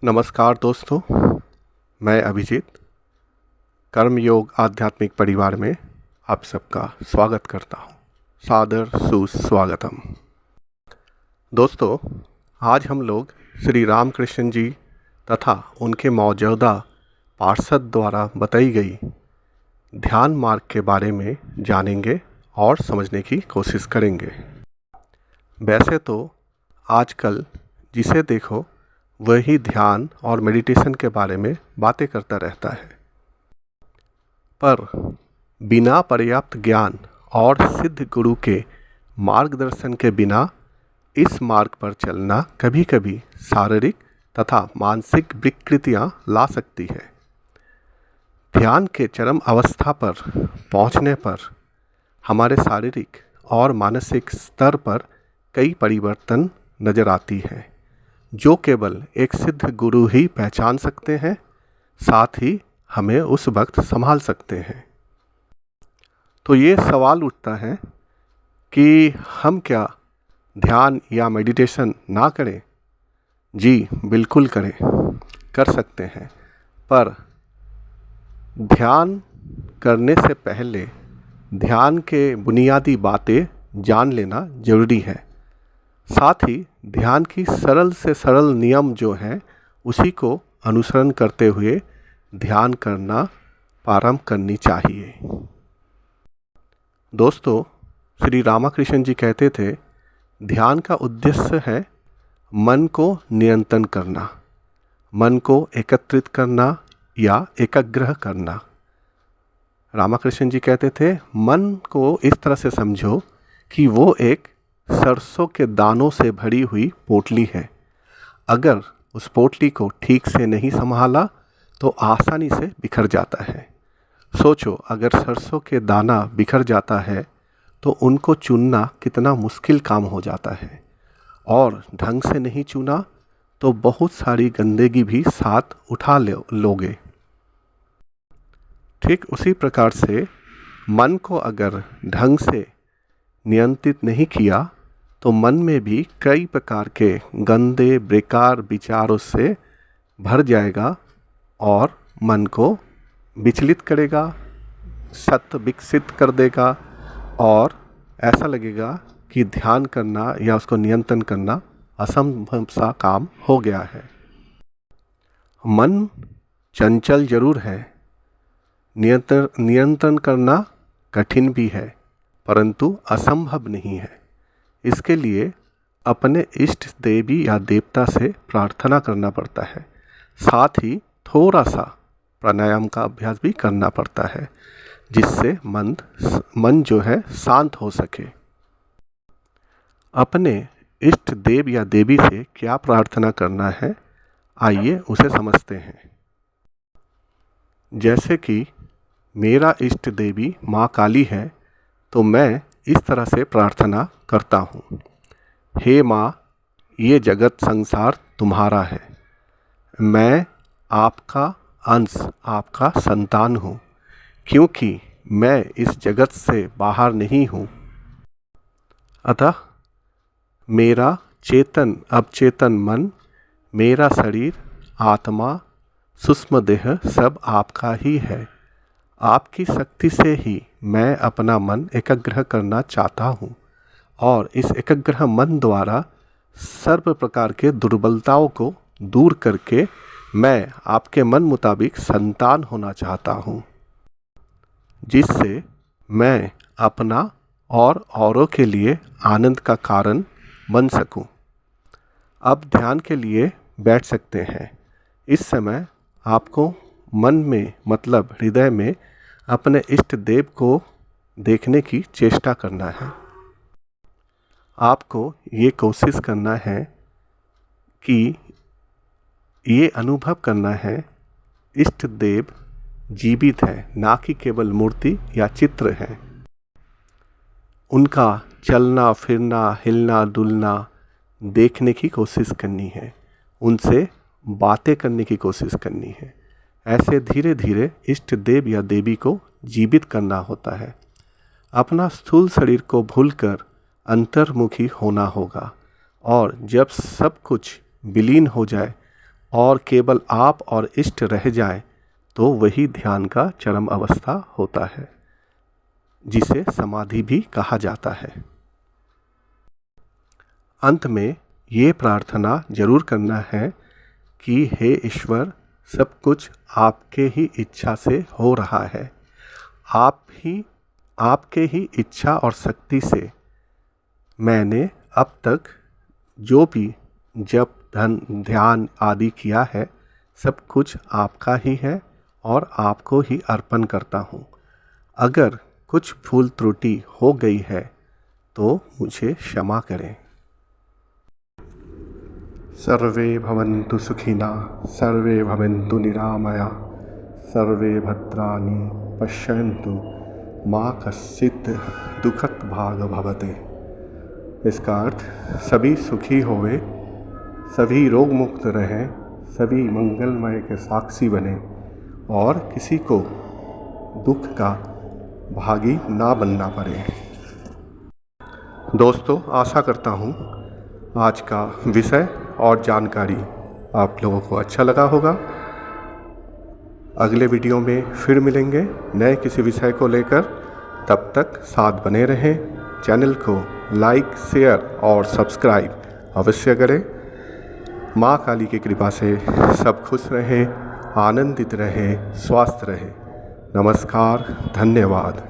नमस्कार दोस्तों, मैं अभिजीत कर्मयोग आध्यात्मिक परिवार में आप सबका स्वागत करता हूँ। सादर सुस्वागतम। दोस्तों, आज हम लोग श्री रामकृष्ण जी तथा उनके मौजूदा पार्षद द्वारा बताई गई ध्यान मार्ग के बारे में जानेंगे और समझने की कोशिश करेंगे। वैसे तो आजकल जिसे देखो वही ध्यान और मेडिटेशन के बारे में बातें करता रहता है, पर बिना पर्याप्त ज्ञान और सिद्ध गुरु के मार्गदर्शन के बिना इस मार्ग पर चलना कभी कभी शारीरिक तथा मानसिक विकृतियां ला सकती है। ध्यान के चरम अवस्था पर पहुंचने पर हमारे शारीरिक और मानसिक स्तर पर कई परिवर्तन नज़र आती है, जो केवल एक सिद्ध गुरु ही पहचान सकते हैं, साथ ही हमें उस वक्त संभाल सकते हैं। तो ये सवाल उठता है कि हम क्या ध्यान या मेडिटेशन ना करें? जी बिल्कुल करें, कर सकते हैं, पर ध्यान करने से पहले ध्यान के बुनियादी बातें जान लेना ज़रूरी है। साथ ही ध्यान की सरल से सरल नियम जो हैं उसी को अनुसरण करते हुए ध्यान करना प्रारंभ करनी चाहिए। दोस्तों, श्री रामकृष्ण जी कहते थे, ध्यान का उद्देश्य है मन को नियंत्रण करना, मन को एकत्रित करना या एकाग्र करना। रामकृष्ण जी कहते थे, मन को इस तरह से समझो कि वो एक सरसों के दानों से भरी हुई पोटली है। अगर उस पोटली को ठीक से नहीं संभाला तो आसानी से बिखर जाता है। सोचो, अगर सरसों के दाना बिखर जाता है तो उनको चुनना कितना मुश्किल काम हो जाता है, और ढंग से नहीं चुना तो बहुत सारी गंदगी भी साथ उठा लोगे। ठीक उसी प्रकार से मन को अगर ढंग से नियंत्रित नहीं किया तो मन में भी कई प्रकार के गंदे बेकार विचारों से भर जाएगा और मन को विचलित करेगा, सत विकसित कर देगा, और ऐसा लगेगा कि ध्यान करना या उसको नियंत्रण करना असंभव सा काम हो गया है। मन चंचल जरूर है, नियंत्रण करना कठिन भी है, परंतु असंभव नहीं है। इसके लिए अपने इष्ट देवी या देवता से प्रार्थना करना पड़ता है। साथ ही थोड़ा सा प्राणायाम का अभ्यास भी करना पड़ता है, जिससे मन जो है शांत हो सके। अपने इष्ट देव या देवी से क्या प्रार्थना करना है, आइए उसे समझते हैं। जैसे कि मेरा इष्ट देवी माँ काली है, तो मैं इस तरह से प्रार्थना करता हूँ, हे माँ, ये जगत संसार तुम्हारा है, मैं आपका अंश, आपका संतान हूँ, क्योंकि मैं इस जगत से बाहर नहीं हूँ। अतः मेरा चेतन अवचेतन मन, मेरा शरीर, आत्मा, सूक्ष्म देह सब आपका ही है। आपकी शक्ति से ही मैं अपना मन एकाग्र करना चाहता हूँ, और इस एकाग्र मन द्वारा सर्व प्रकार के दुर्बलताओं को दूर करके मैं आपके मन मुताबिक संतान होना चाहता हूँ, जिससे मैं अपना और औरों के लिए आनंद का कारण बन सकूं। अब ध्यान के लिए बैठ सकते हैं। इस समय आपको मन में मतलब हृदय में अपने इष्ट देव को देखने की चेष्टा करना है। आपको ये कोशिश करना है कि ये अनुभव करना है इष्ट देव जीवित है, ना कि केवल मूर्ति या चित्र है। उनका चलना फिरना हिलना डुलना देखने की कोशिश करनी है, उनसे बातें करने की कोशिश करनी है। ऐसे धीरे धीरे इष्ट देव या देवी को जीवित करना होता है। अपना स्थूल शरीर को भूलकर अंतर्मुखी होना होगा, और जब सब कुछ विलीन हो जाए और केवल आप और इष्ट रह जाएं तो वही ध्यान का चरम अवस्था होता है, जिसे समाधि भी कहा जाता है। अंत में ये प्रार्थना जरूर करना है कि हे ईश्वर, सब कुछ आपके ही इच्छा से हो रहा है। आपके ही इच्छा और शक्ति से मैंने अब तक जो भी जप ध्यान आदि किया है, सब कुछ आपका ही है और आपको ही अर्पण करता हूँ। अगर कुछ भूल त्रुटि हो गई है तो मुझे क्षमा करें। सर्वे भवन्तु सुखिनः, सर्वे भवन्तु निरामया, सर्वे भद्राणि पश्यन्तु मा कश्चित् दुःखद भाग् भवते। इसका अर्थ सभी सुखी होवे, सभी रोग मुक्त रहें, सभी मंगलमय के साक्षी बने और किसी को दुख का भागी ना बनना पड़े। दोस्तों, आशा करता हूँ आज का विषय और जानकारी आप लोगों को अच्छा लगा होगा। अगले वीडियो में फिर मिलेंगे नए किसी विषय को लेकर। तब तक साथ बने रहें। चैनल को लाइक, शेयर और सब्सक्राइब अवश्य करें। माँ काली की कृपा से सब खुश रहें, आनंदित रहें, स्वस्थ रहें। नमस्कार, धन्यवाद।